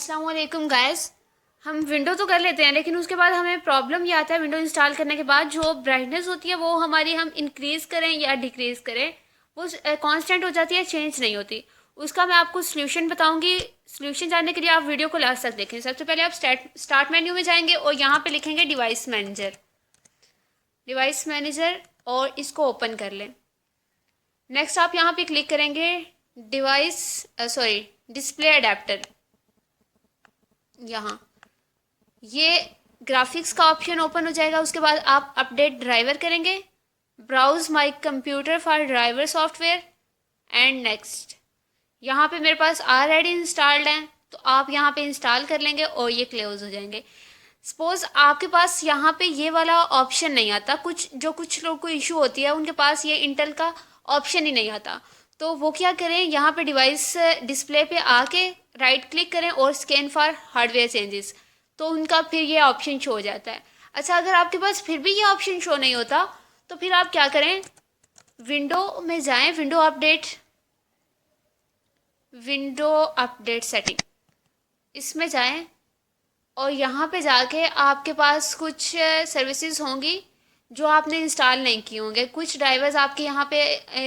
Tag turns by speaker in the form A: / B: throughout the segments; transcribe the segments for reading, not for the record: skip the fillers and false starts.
A: अस्सलाम वालेकुम गाइस। हम विंडो तो कर लेते हैं लेकिन उसके बाद हमें प्रॉब्लम ये आता है विंडो इंस्टॉल करने के बाद जो ब्राइटनेस होती है वो हमारी हम इंक्रीज़ करें या डिक्रीज़ करें वो कांस्टेंट हो जाती है, चेंज नहीं होती। उसका मैं आपको सोल्यूशन बताऊंगी। सोल्यूशन जानने के लिए आप वीडियो को लास्ट तक देखें। सबसे पहले आप स्टार्ट मेन्यू में जाएंगे और यहाँ पे लिखेंगे डिवाइस मैनेजर और इसको ओपन कर लें। नेक्स्ट आप यहाँ पे क्लिक करेंगे डिस्प्ले अडेप्टर। यहाँ ये ग्राफिक्स का ऑप्शन ओपन हो जाएगा। उसके बाद आप अपडेट ड्राइवर करेंगे, browse my computer for driver software and next. यहाँ पे मेरे पास ऑलरेडी इंस्टॉल्ड है तो आप यहाँ पे इंस्टॉल कर लेंगे और ये क्लोज हो जाएंगे। सपोज आपके पास यहाँ पे ये वाला ऑप्शन नहीं आता, कुछ लोग को इशू होती है, उनके पास ये इंटेल का ऑप्शन ही नहीं आता, तो वो क्या करें, यहाँ पे डिवाइस डिस्प्ले पे आके राइट क्लिक करें और स्कैन फॉर हार्डवेयर चेंजेस, तो उनका फिर ये ऑप्शन शो हो जाता है। अच्छा, अगर आपके पास फिर भी ये ऑप्शन शो नहीं होता तो फिर आप क्या करें, विंडो में जाएं, विंडो अपडेट सेटिंग, इसमें जाएं और यहाँ पे जाके आपके पास कुछ सर्विसेज होंगी जो आपने इंस्टॉल नहीं किए होंगे। कुछ ड्राइवर्स आपके यहाँ पे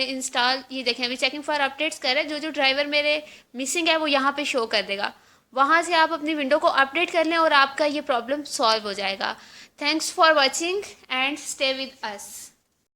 A: इंस्टॉल, ये देखें अभी चेकिंग फॉर अपडेट्स कर रहे हैं, जो ड्राइवर मेरे मिसिंग है वो यहाँ पे शो कर देगा। वहाँ से आप अपनी विंडो को अपडेट कर लें और आपका ये प्रॉब्लम सॉल्व हो जाएगा। Thanks for watching and stay with us.